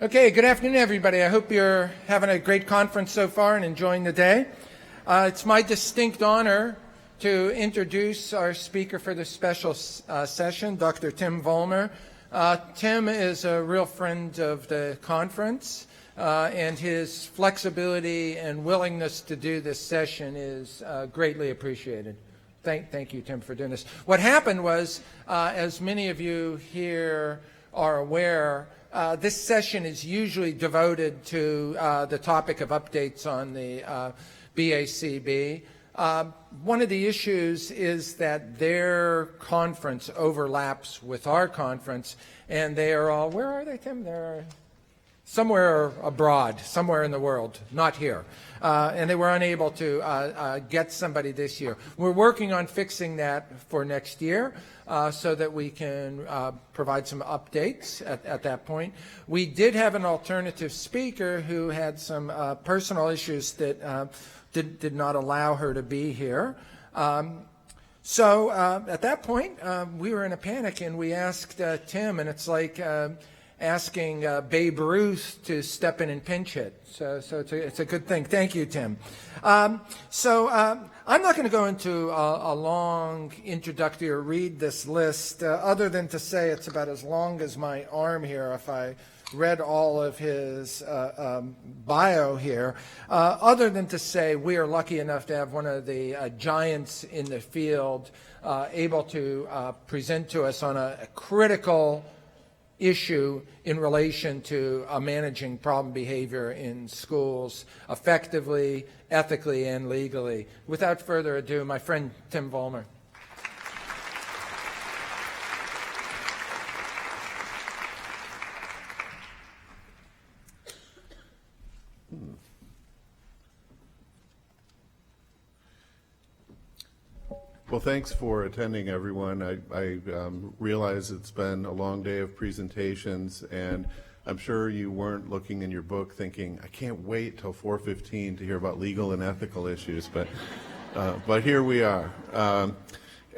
Okay, good afternoon, everybody. I hope you're having a great conference so far and enjoying the day. It's my distinct honor to introduce our speaker for this special session, Dr. Tim Vollmer. Tim is a real friend of the conference, and his flexibility and willingness to do this session is greatly appreciated. Thank you, Tim, for doing this. What happened was, as many of you here are aware, this session is usually devoted to the topic of updates on the BACB. One of the issues is that their conference overlaps with our conference, and they are all, where are they, Tim? They're somewhere abroad, somewhere in the world, not here. And they were unable to get somebody this year. We're working on fixing that for next year so that we can provide some updates at that point. We did have an alternative speaker who had some personal issues that did not allow her to be here. So at that point, we were in a panic, and we asked Tim, and it's like asking Babe Ruth to step in and pinch hit. So it's a good thing. Thank you, Tim. I'm not going to go into a long introductory or read this list, other than to say it's about as long as my arm here if I read all of his bio here, other than to say we are lucky enough to have one of the giants in the field able to present to us on a critical issue in relation to managing problem behavior in schools effectively, ethically, and legally. Without further ado, my friend Tim Vollmer. Well, thanks for attending, everyone. I realize it's been a long day of presentations, and I'm sure you weren't looking in your book thinking, I can't wait till 4:15 to hear about legal and ethical issues, but here we are.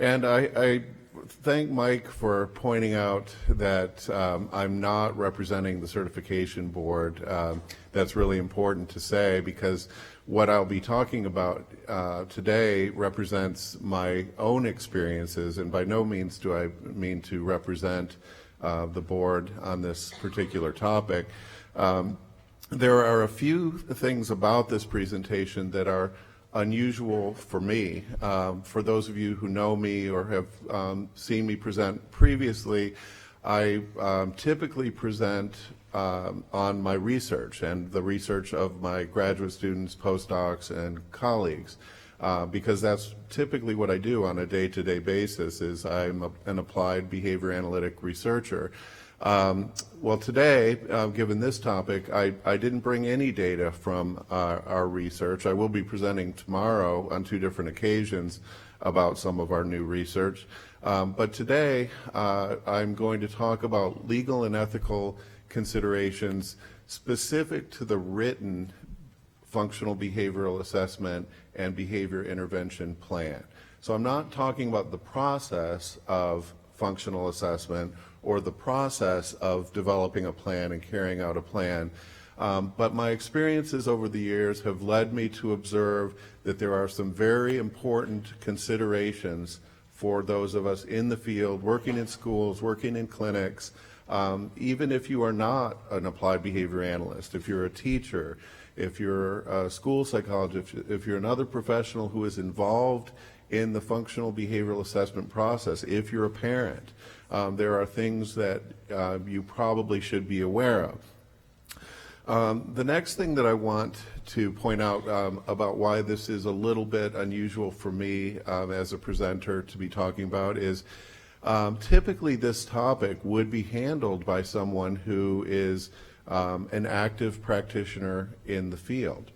And I thank Mike for pointing out that I'm not representing the certification board. That's really important to say, because what I'll be talking about today represents my own experiences, and by no means do I mean to represent the board on this particular topic. There are a few things about this presentation that are unusual for me. For those of you who know me or have seen me present previously, I typically present on my research and the research of my graduate students, postdocs, and colleagues, because that's typically what I do on a day-to-day basis. Is I'm an applied behavior analytic researcher. Well, today, given this topic, I didn't bring any data from our research. I will be presenting tomorrow on 2 different occasions about some of our new research. But today, I'm going to talk about legal and ethical considerations specific to the written functional behavioral assessment and behavior intervention plan. So I'm not talking about the process of functional assessment or the process of developing a plan and carrying out a plan. But my experiences over the years have led me to observe that there are some very important considerations for those of us in the field, working in schools, working in clinics, even if you are not an applied behavior analyst, if you're a teacher, if you're a school psychologist, if you're another professional who is involved in the functional behavioral assessment process, if you're a parent, there are things that you probably should be aware of. The next thing that I want to point out about why this is a little bit unusual for me as a presenter to be talking about is typically this topic would be handled by someone who is an active practitioner in the field.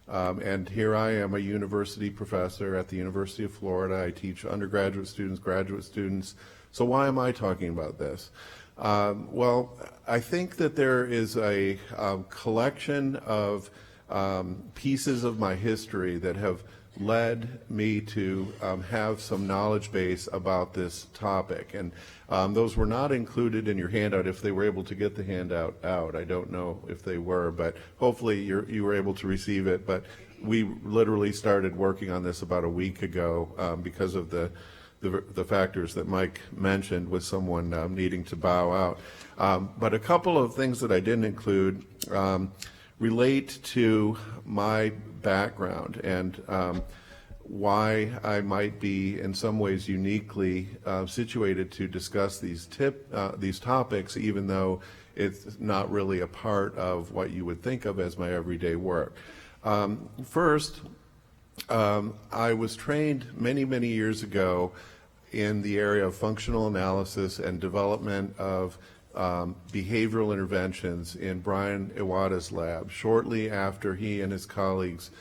And here I am, a university professor at the University of Florida. I teach undergraduate students, graduate students. So why am I talking about this? Well, I think that there is a collection of pieces of my history that have led me to have some knowledge base about this topic. And those were not included in your handout if they were able to get the handout out. I don't know if they were, but hopefully you were able to receive it. But we literally started working on this about a week ago because of the factors that Mike mentioned with someone needing to bow out. But a couple of things that I didn't include relate to my background and why I might be in some ways uniquely situated to discuss these topics, even though it's not really a part of what you would think of as my everyday work. First, I was trained many, many years ago in the area of functional analysis and development of behavioral interventions in Brian Iwata's lab, shortly after he and his colleagues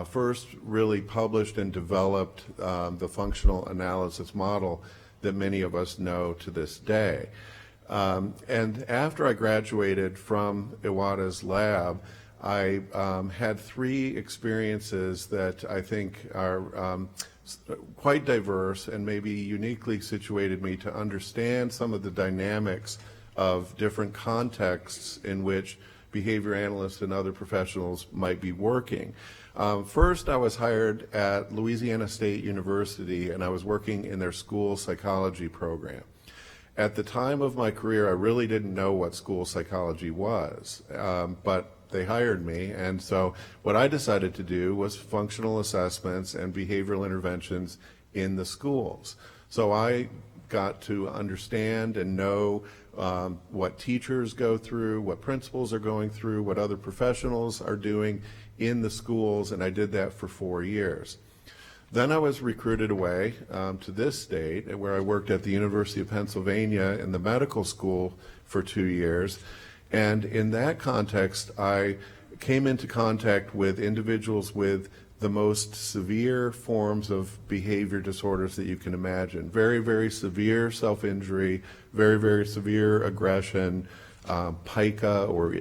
first really published and developed the functional analysis model that many of us know to this day. And after I graduated from Iwata's lab, I had three experiences that I think are quite diverse and maybe uniquely situated me to understand some of the dynamics of different contexts in which behavior analysts and other professionals might be working. First, I was hired at Louisiana State University, and I was working in their school psychology program. At the time of my career, I really didn't know what school psychology was, but they hired me, and so what I decided to do was functional assessments and behavioral interventions in the schools. So I got to understand and know what teachers go through, what principals are going through, what other professionals are doing in the schools, and I did that for 4 years. Then I was recruited away to this state, where I worked at the University of Pennsylvania in the medical school for 2 years. And in that context, I came into contact with individuals with the most severe forms of behavior disorders that you can imagine. Very, very severe self-injury, very, very severe aggression, pica or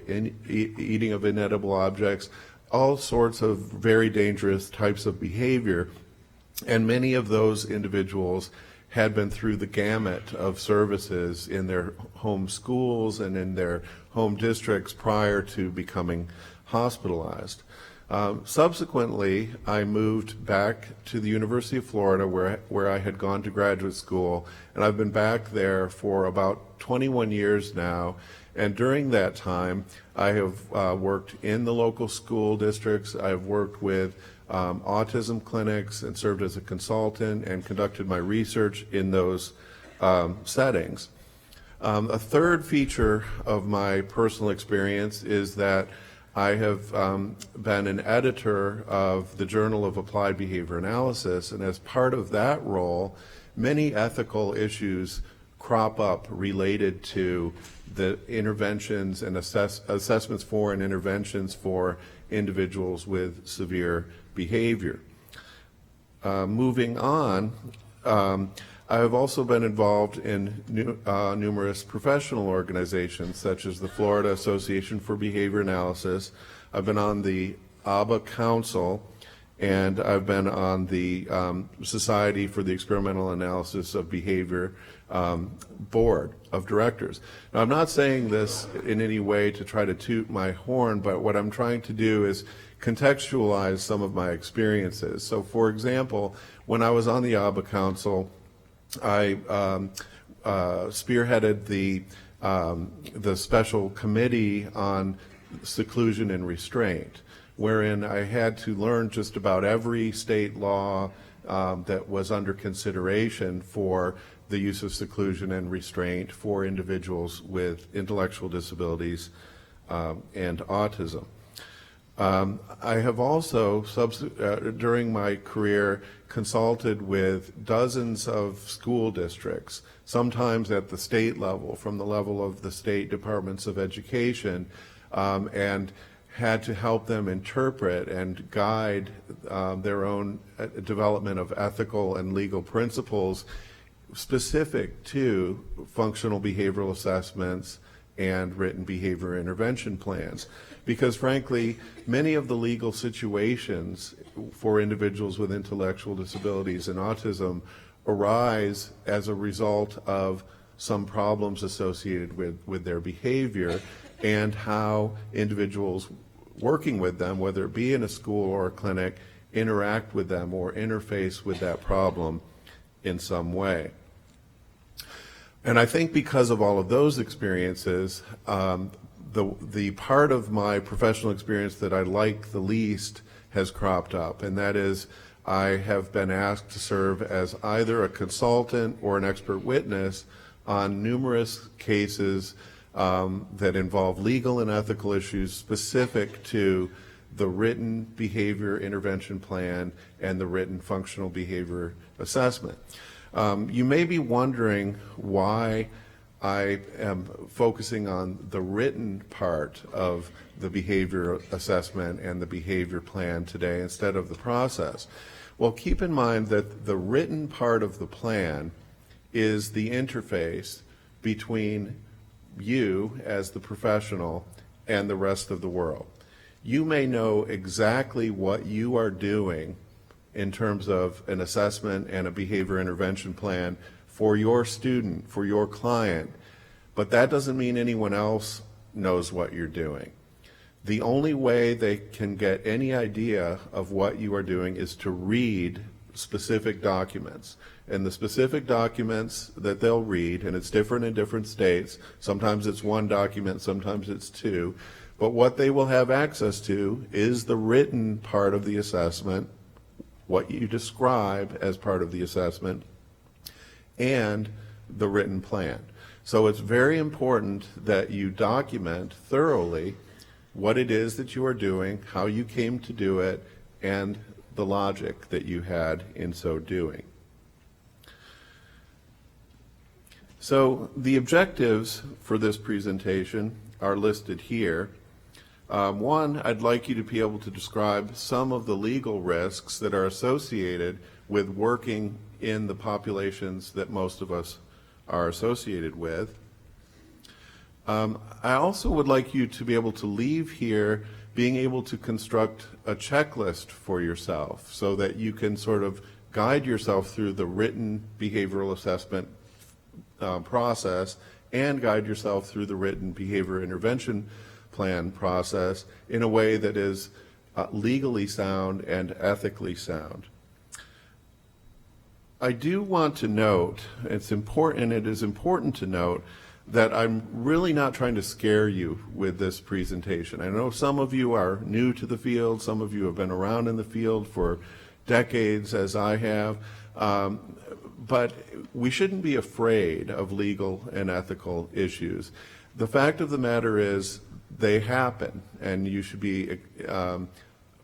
eating of inedible objects, all sorts of very dangerous types of behavior. And many of those individuals had been through the gamut of services in their home schools and in their home districts prior to becoming hospitalized. Subsequently, I moved back to the University of Florida where I had gone to graduate school, and I've been back there for about 21 years now. And during that time, I have worked in the local school districts. I've worked with autism clinics and served as a consultant and conducted my research in those settings. A third feature of my personal experience is that I have been an editor of the Journal of Applied Behavior Analysis, and as part of that role, many ethical issues crop up related to the interventions and assessments for and interventions for individuals with severe behavior. Moving on, I have also been involved in numerous professional organizations, such as the Florida Association for Behavior Analysis. I've been on the ABA Council, and I've been on the Society for the Experimental Analysis of Behavior board of directors. Now, I'm not saying this in any way to try to toot my horn, but what I'm trying to do is contextualize some of my experiences. So, for example, when I was on the ABA Council, I spearheaded the special committee on seclusion and restraint, wherein I had to learn just about every state law that was under consideration for the use of seclusion and restraint for individuals with intellectual disabilities and autism. I have also, during my career, consulted with dozens of school districts, sometimes at the state level, from the level of the state departments of education, and had to help them interpret and guide their own development of ethical and legal principles specific to functional behavioral assessments and written behavior intervention plans. Because frankly, many of the legal situations for individuals with intellectual disabilities and autism arise as a result of some problems associated with their behavior and how individuals working with them, whether it be in a school or a clinic, interact with them or interface with that problem in some way. And I think because of all of those experiences, the part of my professional experience that I like the least has cropped up, and that is I have been asked to serve as either a consultant or an expert witness on numerous cases that involve legal and ethical issues specific to the written behavior intervention plan and the written functional behavior assessment. You may be wondering why I am focusing on the written part of the behavior assessment and the behavior plan today instead of the process. Well, keep in mind that the written part of the plan is the interface between you as the professional and the rest of the world. You may know exactly what you are doing in terms of an assessment and a behavior intervention plan for your student, for your client, but that doesn't mean anyone else knows what you're doing. The only way they can get any idea of what you are doing is to read specific documents. And the specific documents that they'll read, and it's different in different states, sometimes it's one document, sometimes it's two, but what they will have access to is the written part of the assessment, what you describe as part of the assessment, and the written plan. So it's very important that you document thoroughly what it is that you are doing, how you came to do it, and the logic that you had in so doing. So the objectives for this presentation are listed here. One, I'd like you to be able to describe some of the legal risks that are associated with working in the populations that most of us are associated with. I also would like you to be able to leave here being able to construct a checklist for yourself so that you can sort of guide yourself through the written behavioral assessment process and guide yourself through the written behavior intervention plan process in a way that is legally sound and ethically sound. I do want to note, it is important to note that I'm really not trying to scare you with this presentation. I know some of you are new to the field, some of you have been around in the field for decades as I have, but we shouldn't be afraid of legal and ethical issues. The fact of the matter is they happen, and you should be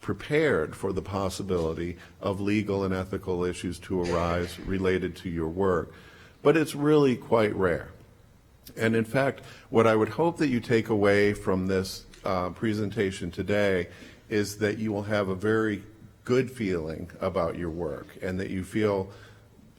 prepared for the possibility of legal and ethical issues to arise related to your work. But it's really quite rare. And in fact, what I would hope that you take away from this presentation today is that you will have a very good feeling about your work and that you feel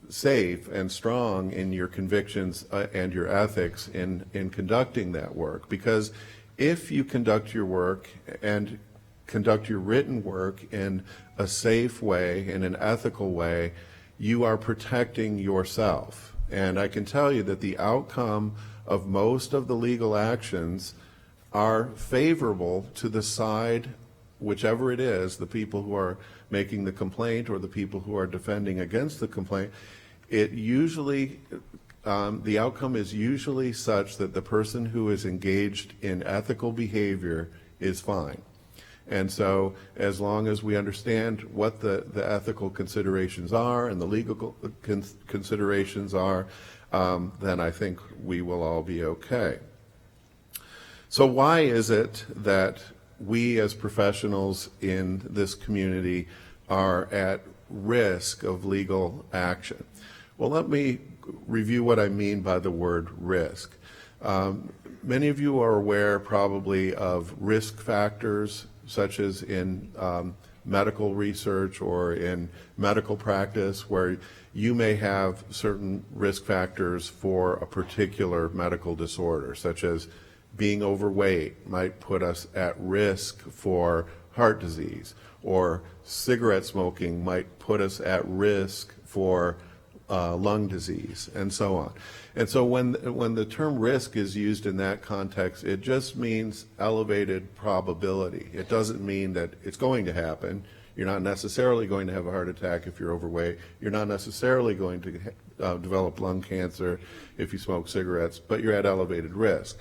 safe and strong in your convictions and your ethics in conducting that work. Because if you conduct your work and conduct your written work in a safe way, in an ethical way, you are protecting yourself. And I can tell you that the outcome of most of the legal actions are favorable to the side, whichever it is, the people who are making the complaint or the people who are defending against the complaint. It usually, the outcome is usually such that the person who is engaged in ethical behavior is fine. And so as long as we understand what the ethical considerations are and the legal considerations are, then I think we will all be okay. So why is it that we as professionals in this community are at risk of legal action? Well, let me review what I mean by the word risk. Many of you are aware probably of risk factors such as in medical research or in medical practice where you may have certain risk factors for a particular medical disorder such as being overweight might put us at risk for heart disease, or cigarette smoking might put us at risk for lung disease, and so on. And so when the term risk is used in that context, it just means elevated probability. It doesn't mean that it's going to happen. You're not necessarily going to have a heart attack if you're overweight. You're not necessarily going to develop lung cancer if you smoke cigarettes, but you're at elevated risk.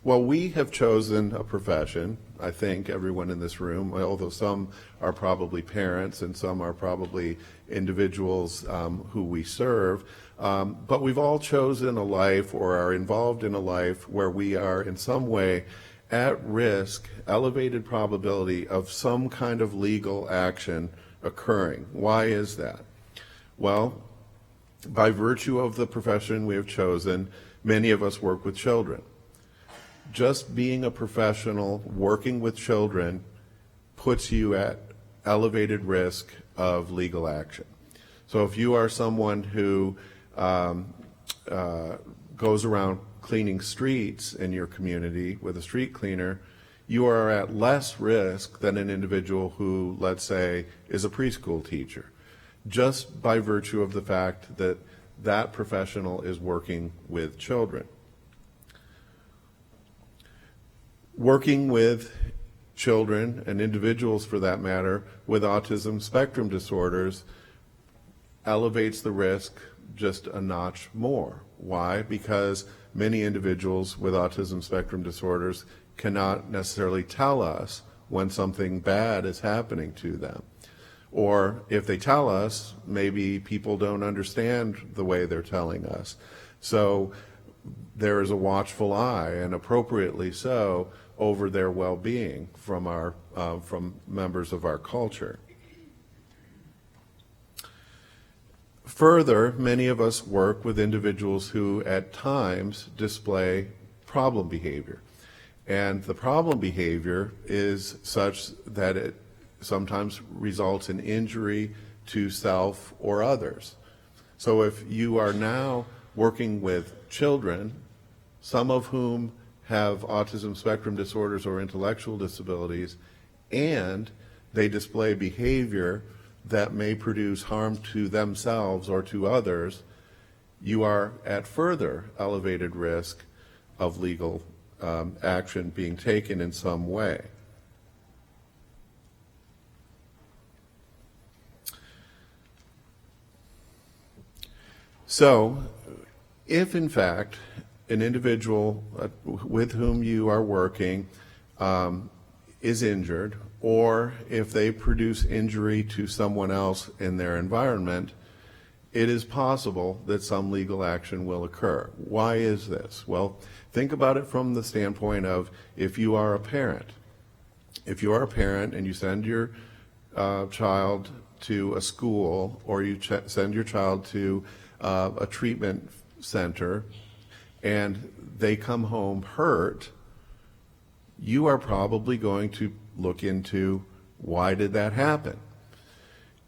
Well, we have chosen a profession, I think everyone in this room, although some are probably parents and some are probably individuals who we serve, but we've all chosen a life or are involved in a life where we are in some way at risk, elevated probability of some kind of legal action occurring. Why is that? Well, by virtue of the profession we have chosen, many of us work with children. Just being a professional working with children puts you at elevated risk of legal action. So if you are someone who goes around cleaning streets in your community with a street cleaner, you are at less risk than an individual who, let's say, is a preschool teacher, just by virtue of the fact that that professional is working with children. Working with children and individuals, for that matter, with autism spectrum disorders elevates the risk just a notch more. Why? Because many individuals with autism spectrum disorders cannot necessarily tell us when something bad is happening to them. Or if they tell us, maybe people don't understand the way they're telling us. So there is a watchful eye, and appropriately so, over their well-being from members of our culture. Further, many of us work with individuals who at times display problem behavior. And the problem behavior is such that it sometimes results in injury to self or others. So if you are now working with children, some of whom have autism spectrum disorders or intellectual disabilities, and they display behavior that may produce harm to themselves or to others, you are at further elevated risk of legal action being taken in some way. So, if in fact an individual with whom you are working is injured, or if they produce injury to someone else in their environment, it is possible that some legal action will occur. Why is this? Well, think about it from the standpoint of if you are a parent. If you are a parent and you send your child to a school, or you send your child to a treatment center, and they come home hurt, you are probably going to look into why did that happen.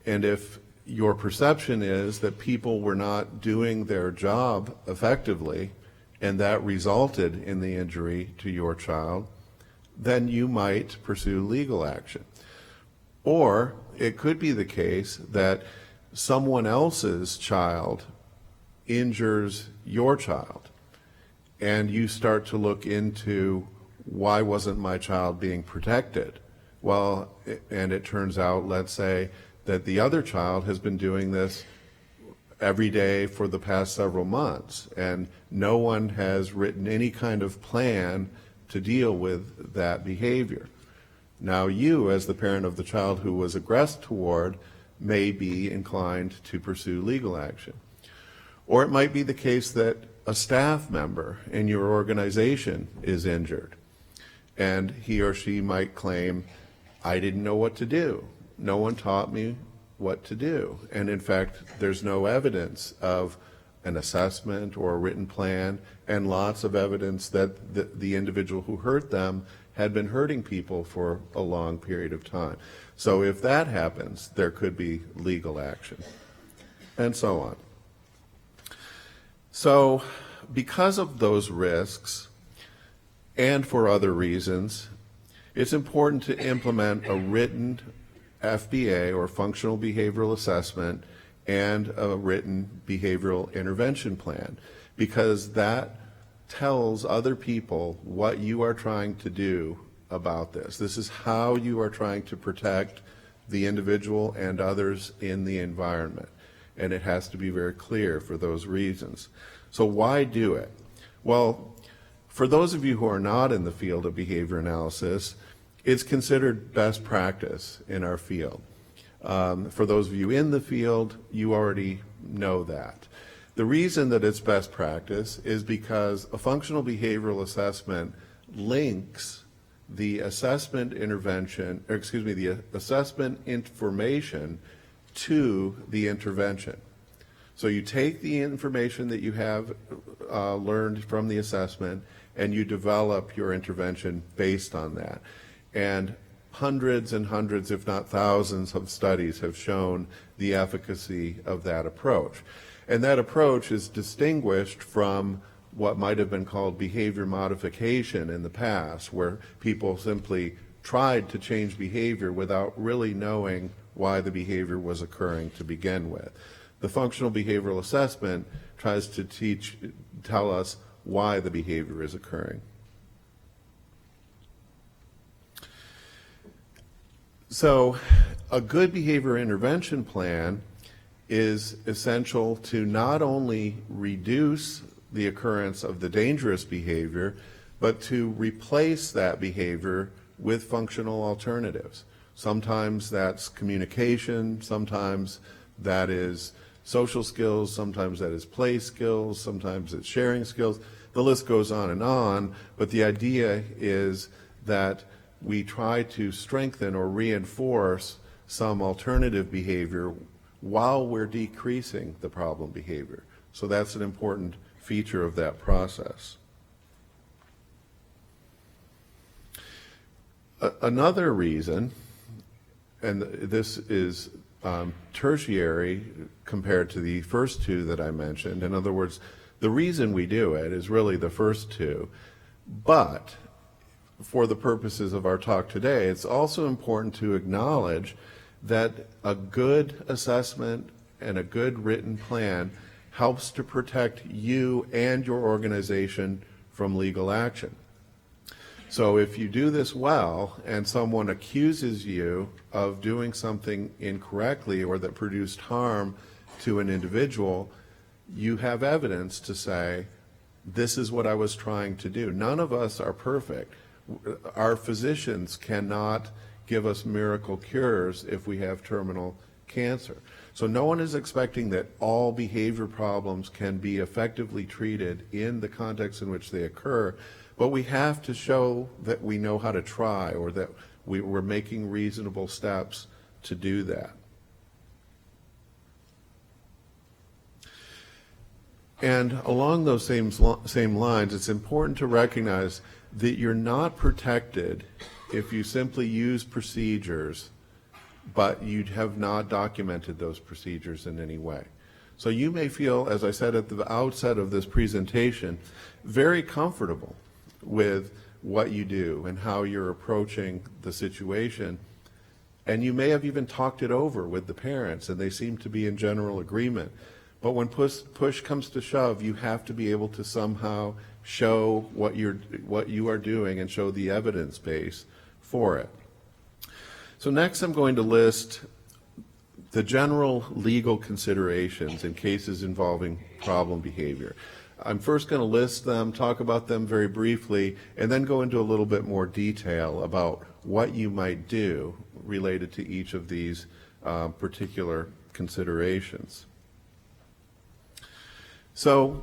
And if your perception is that people were not doing their job effectively and that resulted in the injury to your child, then you might pursue legal action. Or it could be the case that someone else's child injures your child, and you start to look into why wasn't my child being protected? Well, and it turns out, let's say, that the other child has been doing this every day for the past several months, and no one has written any kind of plan to deal with that behavior. Now you, as the parent of the child who was aggressed toward, may be inclined to pursue legal action. Or it might be the case that a staff member in your organization is injured, and he or she might claim, I didn't know what to do. No one taught me what to do. And in fact, there's no evidence of an assessment or a written plan, and lots of evidence that the individual who hurt them had been hurting people for a long period of time. So if that happens, there could be legal action, and so on. So because of those risks, and for other reasons, it's important to implement a written FBA, or functional behavioral assessment, and a written behavioral intervention plan, because that tells other people what you are trying to do about this. This is how you are trying to protect the individual and others in the environment, and it has to be very clear for those reasons. So why do it? Well, for those of you who are not in the field of behavior analysis, it's considered best practice in our field. For those of you in the field, you already know that. The reason that it's best practice is because a functional behavioral assessment links the assessment intervention, or excuse me, the assessment information to the intervention. So you take the information that you have learned from the assessment and you develop your intervention based on that. And hundreds and hundreds, if not thousands, of studies have shown the efficacy of that approach. And that approach is distinguished from what might have been called behavior modification in the past, where people simply tried to change behavior without really knowing why the behavior was occurring to begin with. The functional behavioral assessment tries to tell us why the behavior is occurring. So a good behavior intervention plan is essential to not only reduce the occurrence of the dangerous behavior, but to replace that behavior with functional alternatives. Sometimes that's communication, sometimes that is social skills, sometimes that is play skills, sometimes it's sharing skills. The list goes on, but the idea is that we try to strengthen or reinforce some alternative behavior while we're decreasing the problem behavior. So that's an important feature of that process. Another reason, and this is tertiary compared to the first two that I mentioned. In other words, the reason we do it is really the first two, but for the purposes of our talk today, it's also important to acknowledge that a good assessment and a good written plan helps to protect you and your organization from legal action. So if you do this well and someone accuses you of doing something incorrectly or that produced harm to an individual, you have evidence to say, this is what I was trying to do. None of us are perfect. Our physicians cannot give us miracle cures if we have terminal cancer. So no one is expecting that all behavior problems can be effectively treated in the context in which they occur, but we have to show that we know how to try, or that we're making reasonable steps to do that. And along those same lines, it's important to recognize that you're not protected if you simply use procedures, but you have not documented those procedures in any way. So you may feel, as I said at the outset of this presentation, very comfortable with what you do and how you're approaching the situation. And you may have even talked it over with the parents, and they seem to be in general agreement. But when push comes to shove, you have to be able to somehow show what you are doing and show the evidence base for it. So next I'm going to list the general legal considerations in cases involving problem behavior. I'm first going to list them, talk about them very briefly, and then go into a little bit more detail about what you might do related to each of these particular considerations. So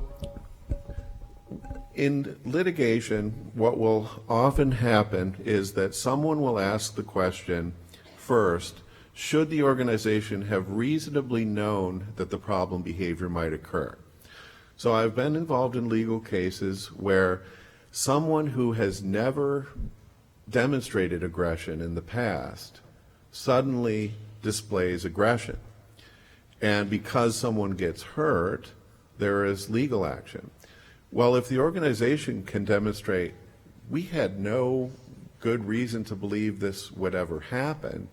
in litigation, what will often happen is that someone will ask the question first, should the organization have reasonably known that the problem behavior might occur? So I've been involved in legal cases where someone who has never demonstrated aggression in the past suddenly displays aggression. And because someone gets hurt, there is legal action. Well, if the organization can demonstrate we had no good reason to believe this would ever happen,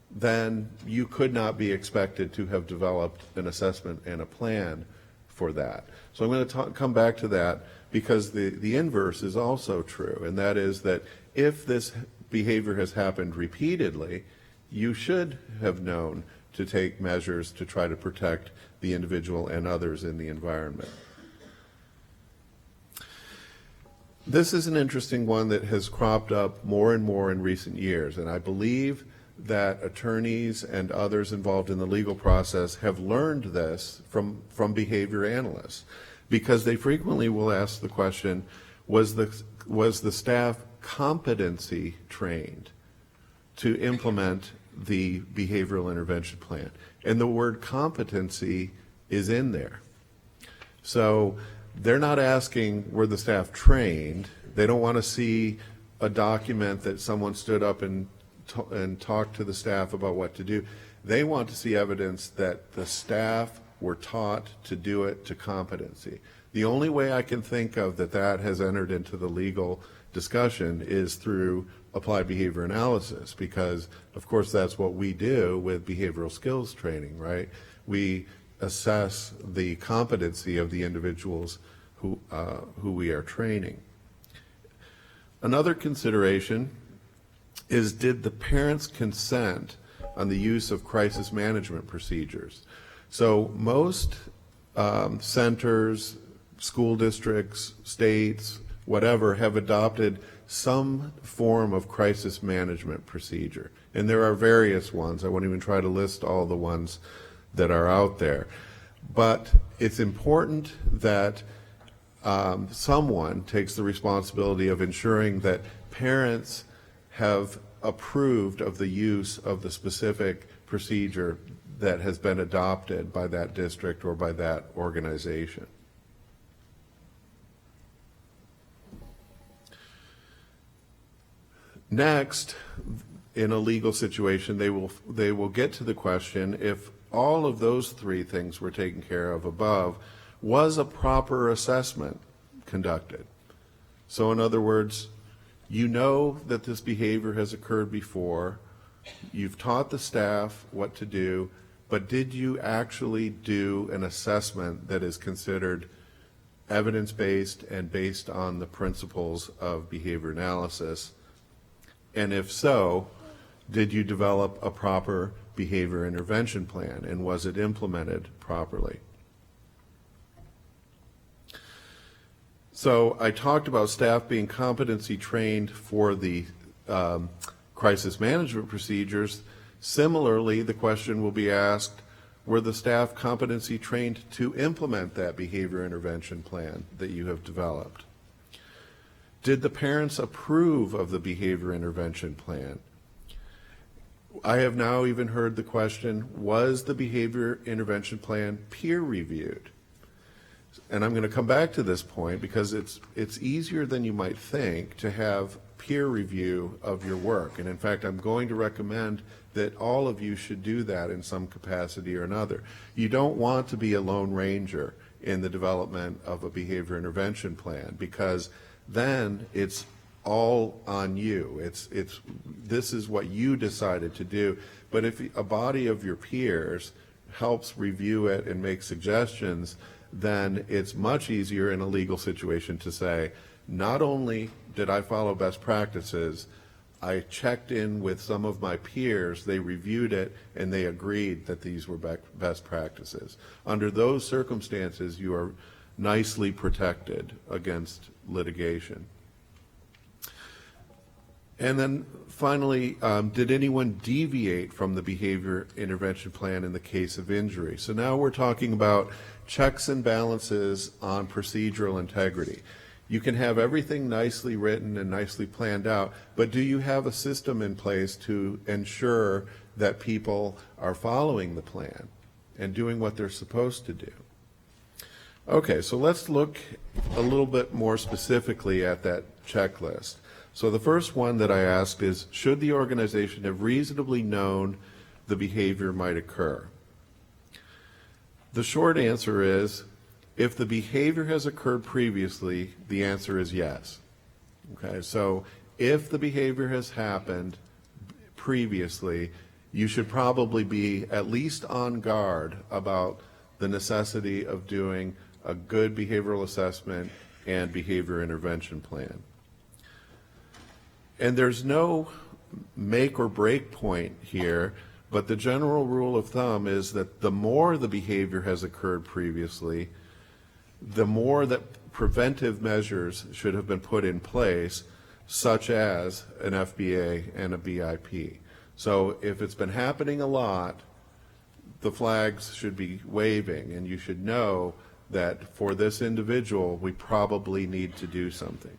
then you could not be expected to have developed an assessment and a plan for that. So I'm going to come back to that, because the inverse is also true, and that is that if this behavior has happened repeatedly, you should have known to take measures to try to protect the individual and others in the environment. This is an interesting one that has cropped up more and more in recent years, and I believe that attorneys and others involved in the legal process have learned this from behavior analysts, because they frequently will ask the question, was the staff competency trained to implement the behavioral intervention plan? And the word competency is in there. So they're not asking, were the staff trained? They don't want to see a document that someone stood up and talked to the staff about what to do. They want to see evidence that the staff were taught to do it to competency. The only way I can think of that has entered into the legal discussion is through applied behavior analysis, because of course that's what we do with behavioral skills training, right? We assess the competency of the individuals who we are training. Another consideration is, did the parents consent on the use of crisis management procedures? So most centers, school districts, states, whatever, have adopted some form of crisis management procedure. And there are various ones. I won't even try to list all the ones that are out there. But it's important that someone takes the responsibility of ensuring that parents have approved of the use of the specific procedure that has been adopted by that district or by that organization. Next, in a legal situation, they will get to the question, if all of those three things were taken care of above, was a proper assessment conducted? So in other words, you know that this behavior has occurred before, you've taught the staff what to do, but did you actually do an assessment that is considered evidence-based and based on the principles of behavior analysis? And if so, did you develop a proper behavior intervention plan, and was it implemented properly? So I talked about staff being competency trained for the crisis management procedures. Similarly, the question will be asked, were the staff competency trained to implement that behavior intervention plan that you have developed? Did the parents approve of the behavior intervention plan? I have now even heard the question, was the behavior intervention plan peer reviewed? And I'm going to come back to this point because it's easier than you might think to have peer review of your work. And in fact, I'm going to recommend that all of you should do that in some capacity or another. You don't want to be a lone ranger in the development of a behavior intervention plan, because then it's all on you. This is what you decided to do. But if a body of your peers helps review it and make suggestions, then it's much easier in a legal situation to say, not only did I follow best practices, I checked in with some of my peers, they reviewed it, and they agreed that these were best practices. Under those circumstances, you are nicely protected against litigation. And then finally, did anyone deviate from the behavior intervention plan in the case of injury? So now we're talking about checks and balances on procedural integrity. You can have everything nicely written and nicely planned out, but do you have a system in place to ensure that people are following the plan and doing what they're supposed to do? Okay, so let's look a little bit more specifically at that checklist. So the first one that I asked is, should the organization have reasonably known the behavior might occur? The short answer is, if the behavior has occurred previously, the answer is yes. Okay, so if the behavior has happened previously, you should probably be at least on guard about the necessity of doing a good behavioral assessment and behavior intervention plan. And there's no make or break point here, but the general rule of thumb is that the more the behavior has occurred previously, the more that preventive measures should have been put in place, such as an FBA and a BIP. So if it's been happening a lot, the flags should be waving, and you should know that for this individual, we probably need to do something.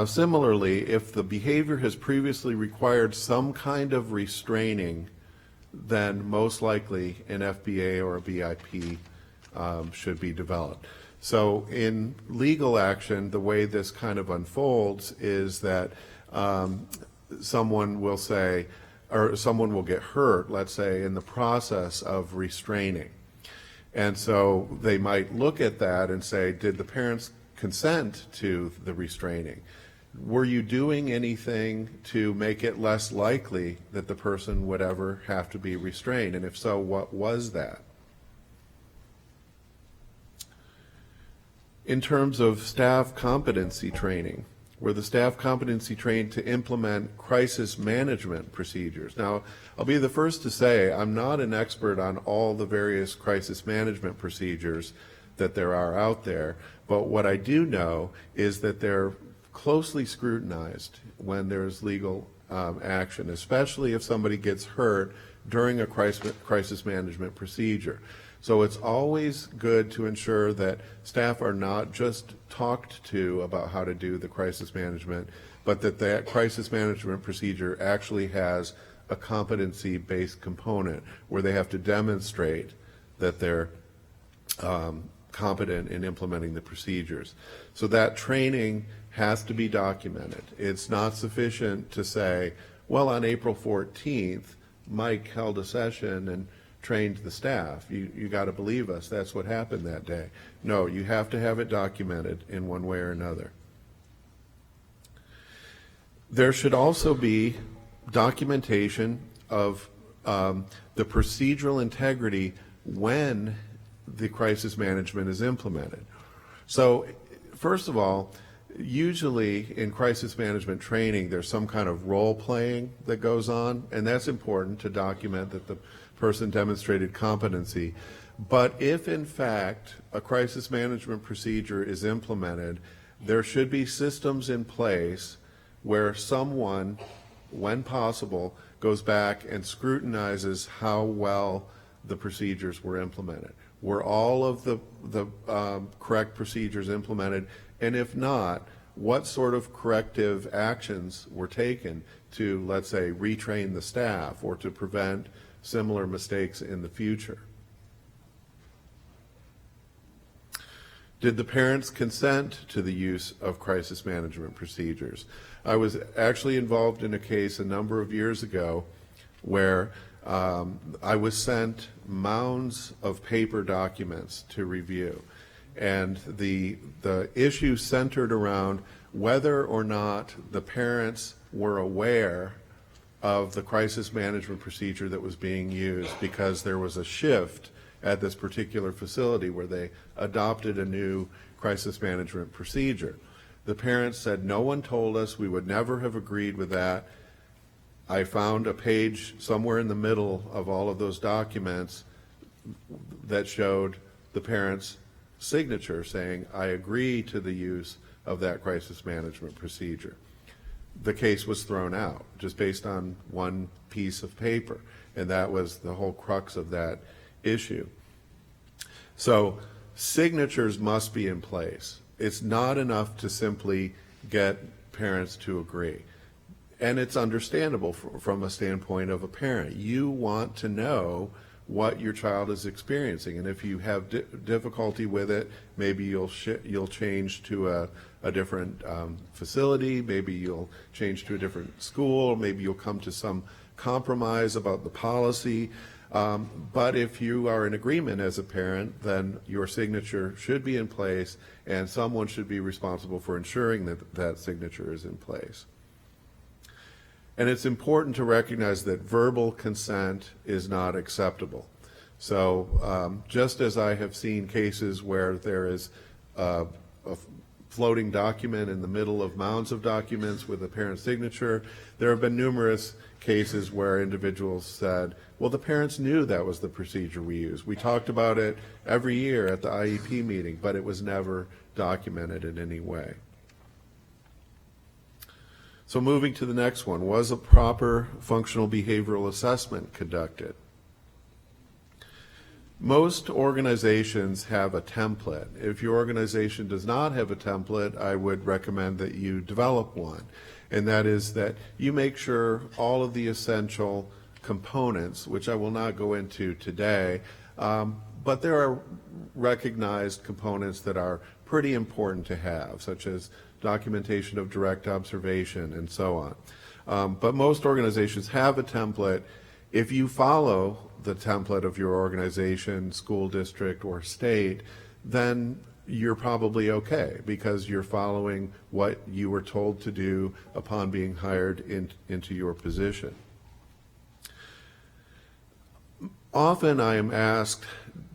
Similarly, if the behavior has previously required some kind of restraining, then most likely an FBA or a BIP should be developed. So in legal action, the way this kind of unfolds is that someone will say, or someone will get hurt, let's say, in the process of restraining. And so they might look at that and say, did the parents consent to the restraining? Were you doing anything to make it less likely that the person would ever have to be restrained? And if so, what was that? In terms of staff competency training, were the staff competency trained to implement crisis management procedures? Now, I'll be the first to say I'm not an expert on all the various crisis management procedures that there are out there, but what I do know is that they're closely scrutinized when there's legal action, especially if somebody gets hurt during a crisis management procedure. So it's always good to ensure that staff are not just talked to about how to do the crisis management, but that that crisis management procedure actually has a competency-based component where they have to demonstrate that they're competent in implementing the procedures. So that training has to be documented. It's not sufficient to say, well, on April 14th, Mike held a session and trained the staff. You got to believe us. That's what happened that day. No, you have to have it documented in one way or another. There should also be documentation of the procedural integrity when the crisis management is implemented. So, first of all, usually in crisis management training, there's some kind of role playing that goes on, and that's important to document that the person demonstrated competency. But if in fact a crisis management procedure is implemented, there should be systems in place where someone, when possible, goes back and scrutinizes how well the procedures were implemented. Were all of the correct procedures implemented? And if not, what sort of corrective actions were taken to, let's say, retrain the staff or to prevent similar mistakes in the future? Did the parents consent to the use of crisis management procedures? I was actually involved in a case a number of years ago where I was sent mounds of paper documents to review. And the issue centered around whether or not the parents were aware of the crisis management procedure that was being used, because there was a shift at this particular facility where they adopted a new crisis management procedure. The parents said, no one told us, we would never have agreed with that. I found a page somewhere in the middle of all of those documents that showed the parents' signature saying, I agree to the use of that crisis management procedure. The case was thrown out just based on one piece of paper, and that was the whole crux of that issue. So signatures must be in place. It's not enough to simply get parents to agree. And it's understandable from a standpoint of a parent. You want to know what your child is experiencing, and if you have difficulty with it, maybe you'll change to a different facility, maybe you'll change to a different school, maybe you'll come to some compromise about the policy. But if you are in agreement as a parent, then your signature should be in place, and someone should be responsible for ensuring that that signature is in place. And it's important to recognize that verbal consent is not acceptable. So just as I have seen cases where there is a floating document in the middle of mounds of documents with a parent's signature, there have been numerous cases where individuals said, well, the parents knew that was the procedure we used. We talked about it every year at the IEP meeting, but it was never documented in any way. So moving to the next one, was a proper functional behavioral assessment conducted? Most organizations have a template. If your organization does not have a template, I would recommend that you develop one. And that is that you make sure all of the essential components, which I will not go into today, but there are recognized components that are pretty important to have, such as documentation of direct observation and so on. But most organizations have a template. If you follow the template of your organization, school district, or state, then you're probably okay because you're following what you were told to do upon being hired into your position. Often I am asked,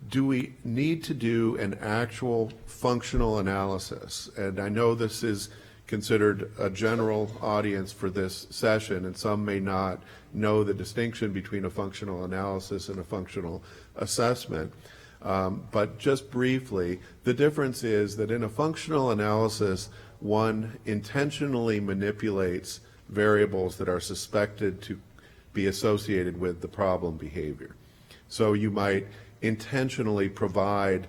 do we need to do an actual functional analysis? And I know this is considered a general audience for this session, and some may not know the distinction between a functional analysis and a functional assessment. But just briefly, the difference is that in a functional analysis, one intentionally manipulates variables that are suspected to be associated with the problem behavior. So you might intentionally provide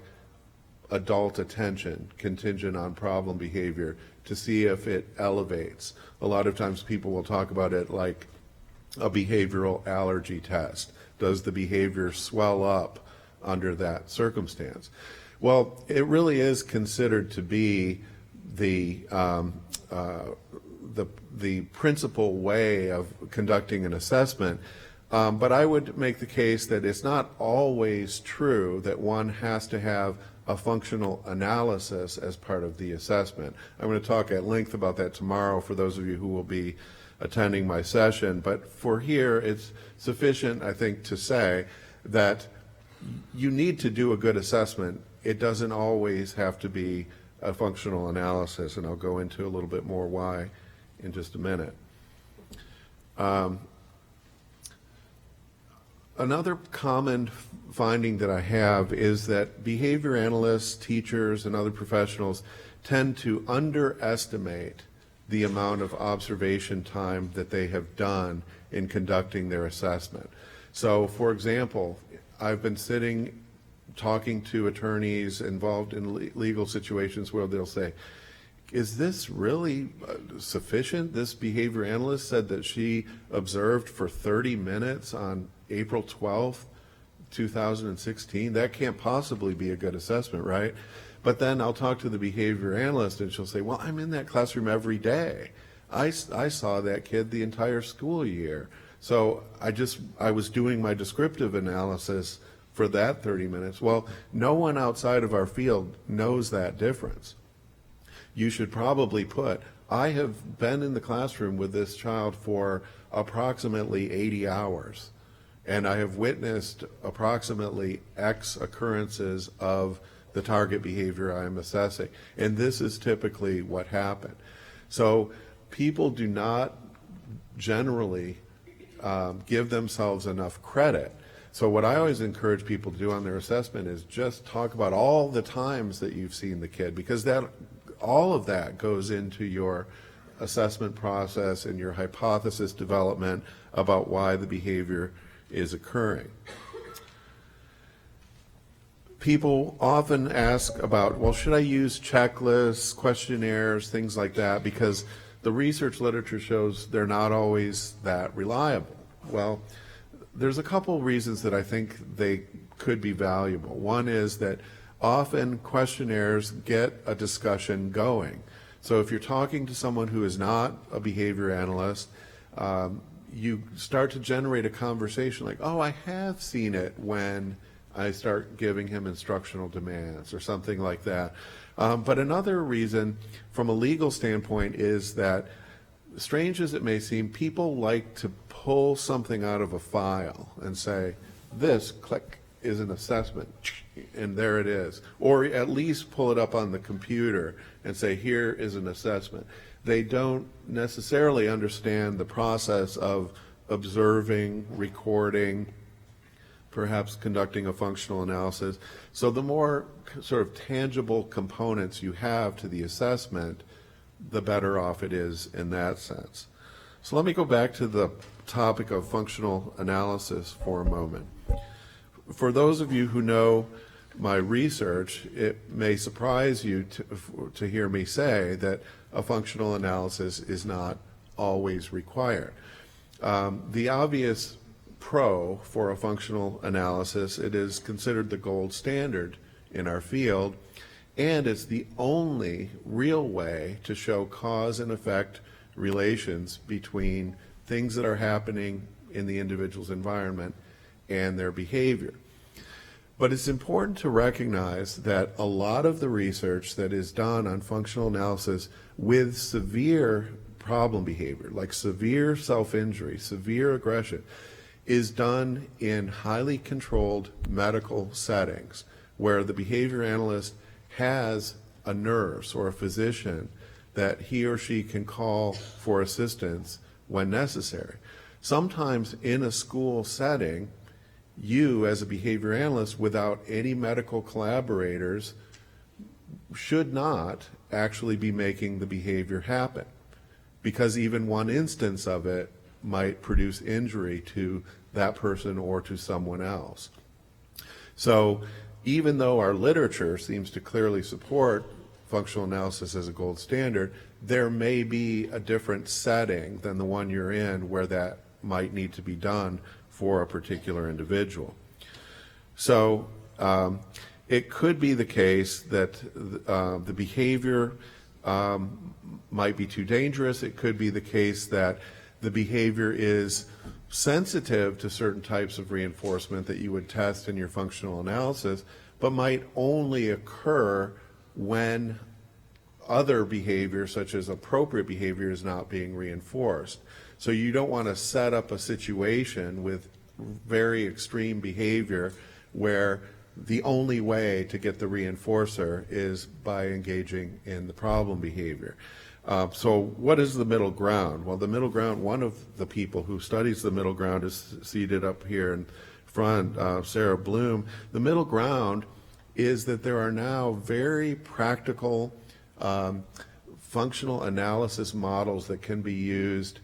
adult attention contingent on problem behavior to see if it elevates. A lot of times people will talk about it like a behavioral allergy test. Does the behavior swell up under that circumstance? Well, it really is considered to be the principal way of conducting an assessment. But I would make the case that it's not always true that one has to have a functional analysis as part of the assessment. I'm going to talk at length about that tomorrow for those of you who will be attending my session. But for here, it's sufficient, I think, to say that you need to do a good assessment. It doesn't always have to be a functional analysis, and I'll go into a little bit more why in just a minute. Another common finding that I have is that behavior analysts, teachers, and other professionals tend to underestimate the amount of observation time that they have done in conducting their assessment. So, for example, I've been sitting talking to attorneys involved in legal situations where they'll say, is this really sufficient? This behavior analyst said that she observed for 30 minutes on April 12th, 2016. That can't possibly be a good assessment, right? But then I'll talk to the behavior analyst and she'll say, well, I'm in that classroom every day. I saw that kid the entire school year. So I was doing my descriptive analysis for that 30 minutes. Well, no one outside of our field knows that difference. You should probably put, I have been in the classroom with this child for approximately 80 hours, and I have witnessed approximately X occurrences of the target behavior I am assessing. And this is typically what happened. So people do not generally give themselves enough credit. So what I always encourage people to do on their assessment is just talk about all the times that you've seen the kid, because all of that goes into your assessment process and your hypothesis development about why the behavior is occurring. People often ask about, well, should I use checklists, questionnaires, things like that, because the research literature shows they're not always that reliable. Well, there's a couple reasons that I think they could be valuable. One is that often questionnaires get a discussion going. So if you're talking to someone who is not a behavior analyst, you start to generate a conversation like, oh, I have seen it when I start giving him instructional demands or something like that. But another reason from a legal standpoint is that, strange as it may seem, people like to pull something out of a file and say, this, click, is an assessment, and there it is. Or at least pull it up on the computer and say, here is an assessment. They don't necessarily understand the process of observing, recording, perhaps conducting a functional analysis. So the more sort of tangible components you have to the assessment, the better off it is in that sense. So let me go back to the topic of functional analysis for a moment. For those of you who know my research, it may surprise you to hear me say that a functional analysis is not always required. The obvious pro for a functional analysis, it is considered the gold standard in our field, and it's the only real way to show cause and effect relations between things that are happening in the individual's environment and their behavior. But it's important to recognize that a lot of the research that is done on functional analysis with severe problem behavior, like severe self-injury, severe aggression, is done in highly controlled medical settings where the behavior analyst has a nurse or a physician that he or she can call for assistance when necessary. Sometimes in a school setting, you as a behavior analyst without any medical collaborators should not actually be making the behavior happen, because even one instance of it might produce injury to that person or to someone else. So even though our literature seems to clearly support functional analysis as a gold standard, there may be a different setting than the one you're in where that might need to be done for a particular individual. So it could be the case that the behavior might be too dangerous. It could be the case that the behavior is sensitive to certain types of reinforcement that you would test in your functional analysis, but might only occur when other behavior, such as appropriate behavior, is not being reinforced. So you don't want to set up a situation with very extreme behavior where the only way to get the reinforcer is by engaging in the problem behavior. So what is the middle ground? Well, the middle ground, one of the people who studies the middle ground is seated up here in front, Sarah Bloom. The middle ground is that there are now very practical functional analysis models that can be used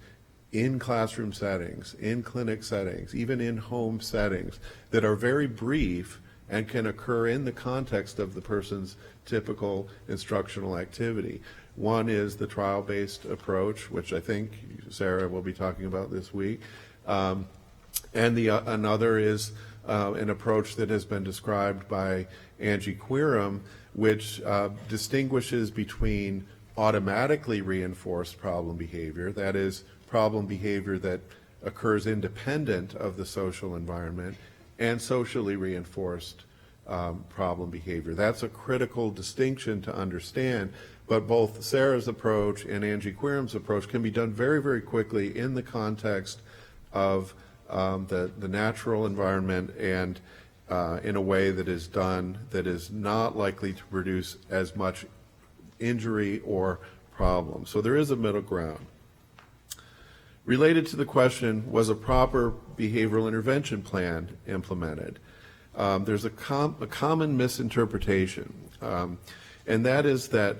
in classroom settings, in clinic settings, even in home settings, that are very brief and can occur in the context of the person's typical instructional activity. One is the trial-based approach, which I think Sarah will be talking about this week. And another is an approach that has been described by Angie Quirum, which distinguishes between automatically reinforced problem behavior, that is, problem behavior that occurs independent of the social environment, and socially reinforced problem behavior. That's a critical distinction to understand, but both Sarah's approach and Angie Quirum's approach can be done very, very quickly in the context of the natural environment and in a way that is done that is not likely to produce as much injury or problem. So there is a middle ground. Related to the question, was a proper behavioral intervention plan implemented? There's a common misinterpretation, and that is that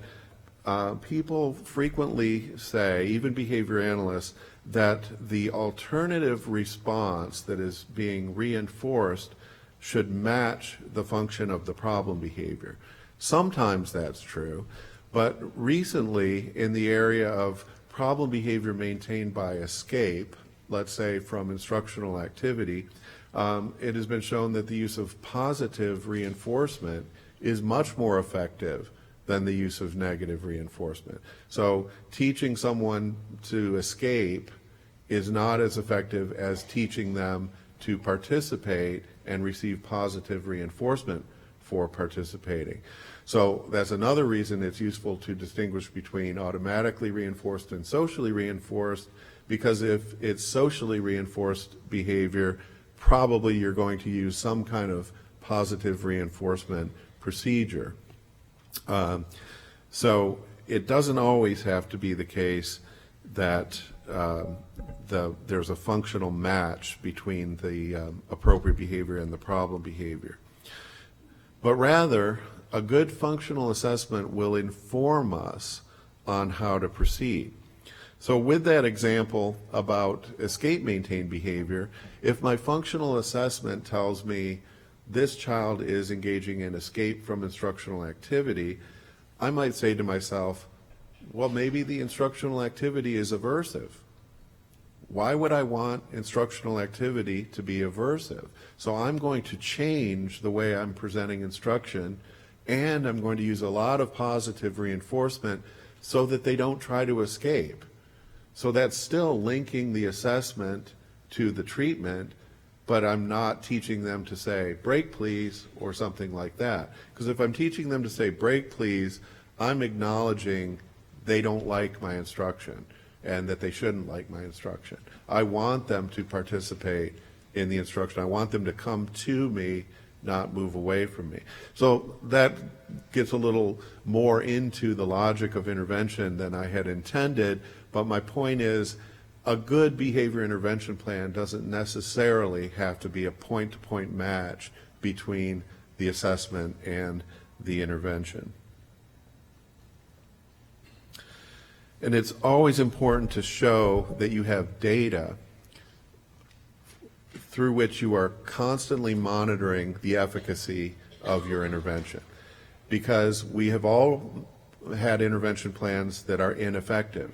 people frequently say, even behavior analysts, that the alternative response that is being reinforced should match the function of the problem behavior. Sometimes that's true, but recently in the area of problem behavior maintained by escape, let's say from instructional activity, it has been shown that the use of positive reinforcement is much more effective than the use of negative reinforcement. So teaching someone to escape is not as effective as teaching them to participate and receive positive reinforcement for participating. So that's another reason it's useful to distinguish between automatically reinforced and socially reinforced, because if it's socially reinforced behavior, probably you're going to use some kind of positive reinforcement procedure. So it doesn't always have to be the case that there's a functional match between the appropriate behavior and the problem behavior. But rather, a good functional assessment will inform us on how to proceed. So with that example about escape-maintained behavior, if my functional assessment tells me this child is engaging in escape from instructional activity, I might say to myself, well, maybe the instructional activity is aversive. Why would I want instructional activity to be aversive? So I'm going to change the way I'm presenting instruction, and I'm going to use a lot of positive reinforcement so that they don't try to escape. So that's still linking the assessment to the treatment, but I'm not teaching them to say, break please, or something like that. Because if I'm teaching them to say, break please, I'm acknowledging they don't like my instruction and that they shouldn't like my instruction. I want them to participate in the instruction. I want them to come to me, not move away from me. So that gets a little more into the logic of intervention than I had intended, but my point is a good behavior intervention plan doesn't necessarily have to be a point-to-point match between the assessment and the intervention. And it's always important to show that you have data through which you are constantly monitoring the efficacy of your intervention. Because we have all had intervention plans that are ineffective.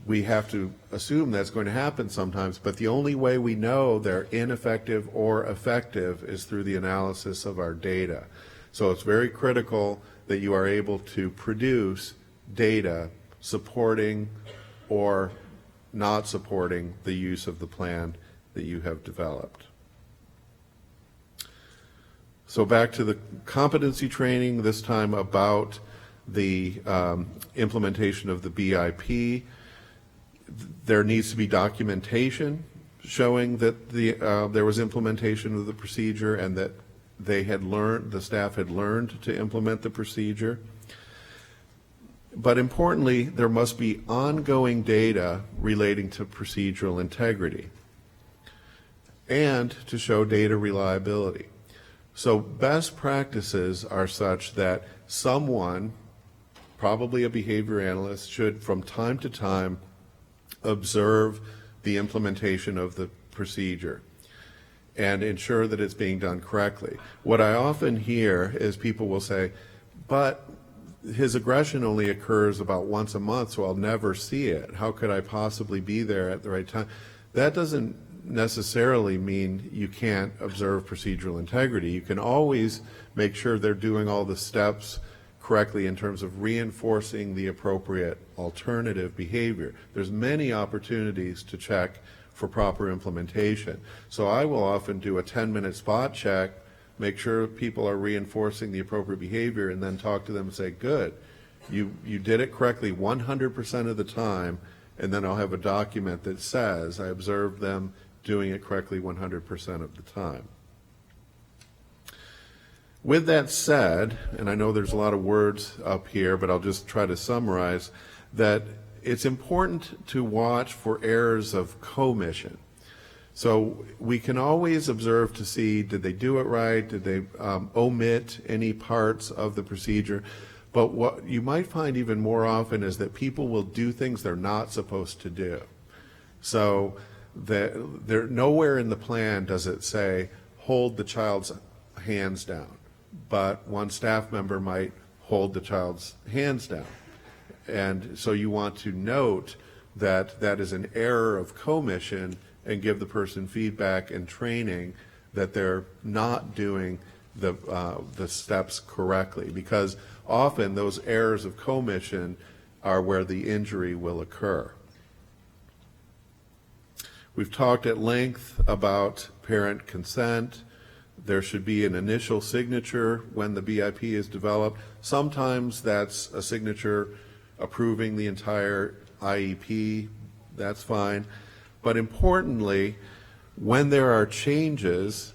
We have to assume that's going to happen sometimes, but the only way we know they're ineffective or effective is through the analysis of our data. So it's very critical that you are able to produce data supporting or not supporting the use of the plan that you have developed. So back to the competency training, this time about the implementation of the BIP. There needs to be documentation showing that there was implementation of the procedure and that the staff had learned to implement the procedure. But importantly, there must be ongoing data relating to procedural integrity and to show data reliability. So best practices are such that someone, probably a behavior analyst, should from time to time observe the implementation of the procedure and ensure that it's being done correctly. What I often hear is people will say, but his aggression only occurs about once a month, so I'll never see it. How could I possibly be there at the right time? That doesn't necessarily mean you can't observe procedural integrity. You can always make sure they're doing all the steps correctly in terms of reinforcing the appropriate alternative behavior. There's many opportunities to check for proper implementation. So I will often do a 10-minute spot check, make sure people are reinforcing the appropriate behavior, and then talk to them and say, good, you did it correctly 100% of the time, and then I'll have a document that says I observed them doing it correctly 100% of the time. With that said, and I know there's a lot of words up here, but I'll just try to summarize, that it's important to watch for errors of commission. So we can always observe to see, did they do it right? Did they omit any parts of the procedure? But what you might find even more often is that people will do things they're not supposed to do. So nowhere in the plan does it say, hold the child's hands down. But one staff member might hold the child's hands down. And so you want to note that that is an error of commission and give the person feedback and training that they're not doing the steps correctly, because often those errors of commission are where the injury will occur. We've talked at length about parent consent. There should be an initial signature when the BIP is developed. Sometimes that's a signature approving the entire IEP. That's fine. But importantly, when there are changes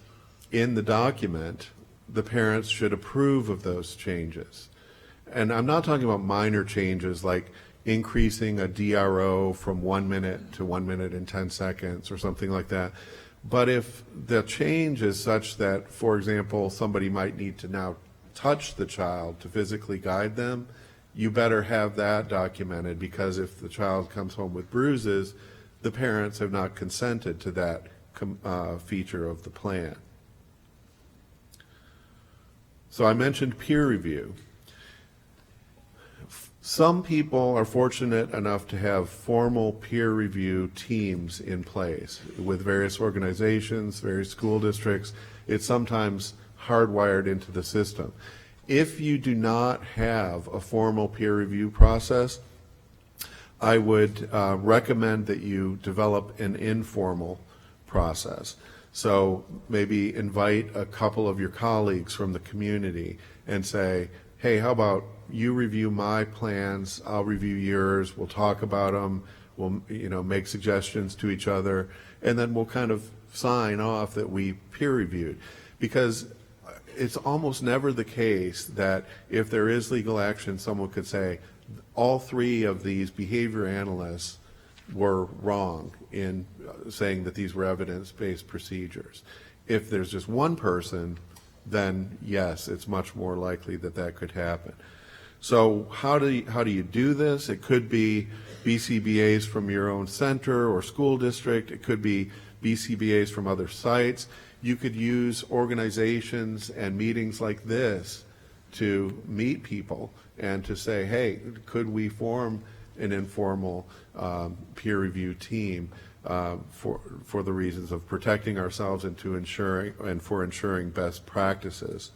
in the document, the parents should approve of those changes. And I'm not talking about minor changes like increasing a DRO from 1 minute to 1 minute and 10 seconds or something like that. But if the change is such that, for example, somebody might need to now touch the child to physically guide them, you better have that documented, because if the child comes home with bruises, the parents have not consented to that feature of the plan. So I mentioned peer review. Some people are fortunate enough to have formal peer review teams in place with various organizations, various school districts. It's sometimes hardwired into the system. If you do not have a formal peer review process, I would recommend that you develop an informal process. So maybe invite a couple of your colleagues from the community and say, hey, how about you review my plans, I'll review yours, we'll talk about them, we'll make suggestions to each other, and then we'll kind of sign off that we peer reviewed. Because it's almost never the case that if there is legal action, someone could say, all three of these behavior analysts were wrong in saying that these were evidence-based procedures. If there's just one person, then yes, it's much more likely that that could happen. So how do you do this? It could be BCBAs from your own center or school district. It could be BCBAs from other sites. You could use organizations and meetings like this to meet people and to say, hey, could we form an informal peer review team for the reasons of protecting ourselves and for ensuring best practices.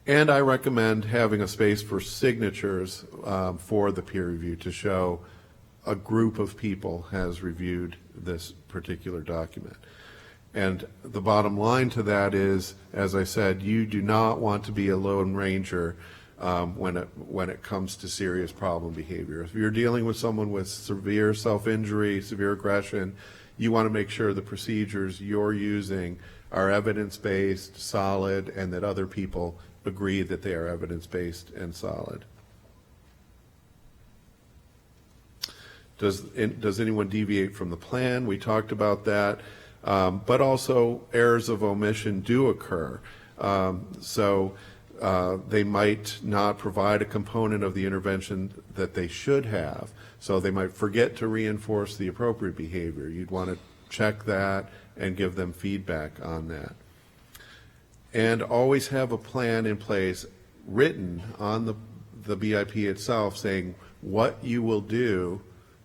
And I recommend having a space for signatures for the peer review to show a group of people has reviewed this particular document. And the bottom line to that is, as I said, you do not want to be a lone ranger when it comes to serious problem behavior. If you're dealing with someone with severe self-injury, severe aggression, you want to make sure the procedures you're using are evidence-based, solid, and that other people agree that they are evidence-based and solid. Does anyone deviate from the plan? We talked about that. But also errors of omission do occur. They might not provide a component of the intervention that they should have. So they might forget to reinforce the appropriate behavior. You'd want to check that and give them feedback on that. And always have a plan in place written on the BIP itself saying what you will do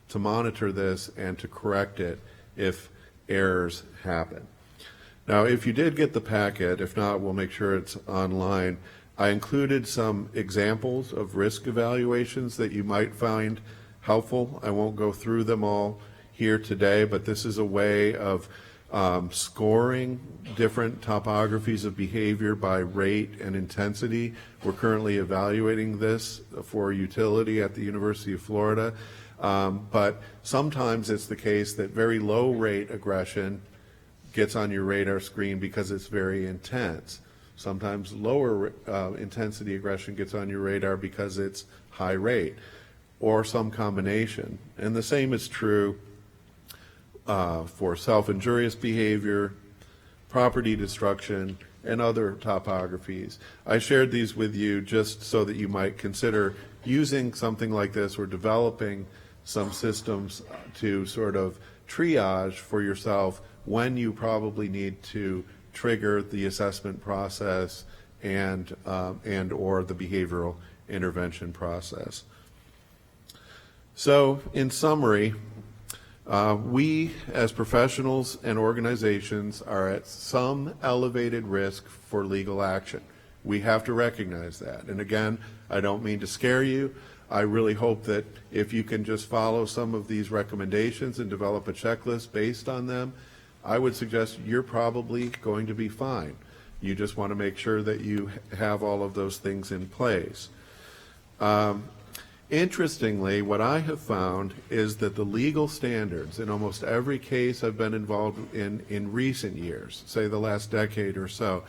to monitor this and to correct it if errors happen. Now, if you did get the packet, if not, we'll make sure it's online. I included some examples of risk evaluations that you might find helpful. I won't go through them all here today, but this is a way of scoring different topographies of behavior by rate and intensity. We're currently evaluating this for utility at the University of Florida. But sometimes it's the case that very low rate aggression gets on your radar screen because it's very intense. Sometimes lower intensity aggression gets on your radar because it's high rate, or some combination. And the same is true for self-injurious behavior, property destruction, and other topographies. I shared these with you just so that you might consider using something like this or developing some systems to sort of triage for yourself when you probably need to trigger the assessment process and or the behavioral intervention process. So in summary, we as professionals and organizations are at some elevated risk for legal action. We have to recognize that. And again, I don't mean to scare you. I really hope that if you can just follow some of these recommendations and develop a checklist based on them, I would suggest you're probably going to be fine. You just want to make sure that you have all of those things in place. Interestingly, what I have found is that the legal standards in almost every case I've been involved in recent years, say the last decade or so,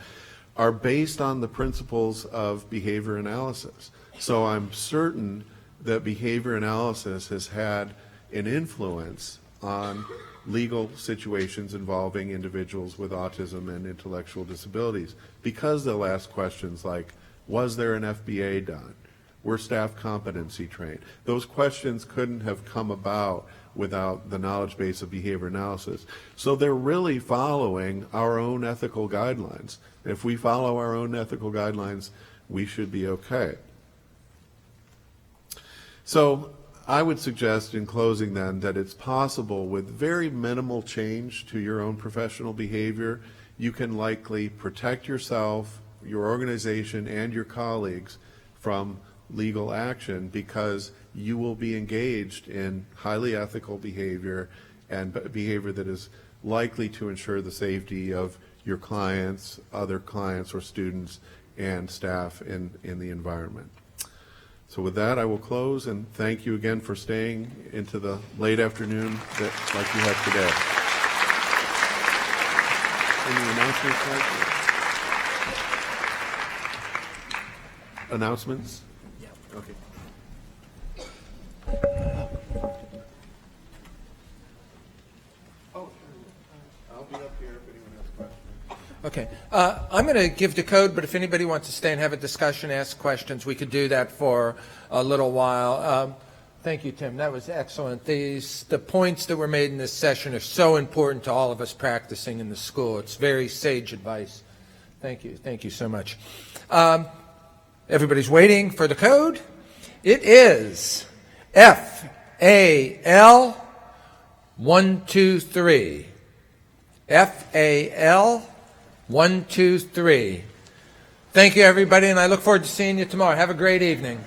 are based on the principles of behavior analysis. So I'm certain that behavior analysis has had an influence on legal situations involving individuals with autism and intellectual disabilities, because they'll ask questions like, was there an FBA done? Were staff competency trained? Those questions couldn't have come about without the knowledge base of behavior analysis. So they're really following our own ethical guidelines. If we follow our own ethical guidelines, we should be okay. So I would suggest in closing then that it's possible with very minimal change to your own professional behavior, you can likely protect yourself, your organization, and your colleagues from legal action, because you will be engaged in highly ethical behavior and behavior that is likely to ensure the safety of your clients, other clients or students, and staff in the environment. So with that, I will close, and thank you again for staying into the late afternoon like you have today. Any announcements? Announcements? Yeah. Okay. Oh, I'll be up here if anyone has questions. Okay. I'm going to give the code, but if anybody wants to stay and have a discussion, ask questions, we could do that for a little while. Thank you, Tim. That was excellent. The points that were made in this session are so important to all of us practicing in the school. It's very sage advice. Thank you. Thank you so much. Everybody's waiting for the code. It is FAL 123. FAL 123. Thank you, everybody, and I look forward to seeing you tomorrow. Have a great evening.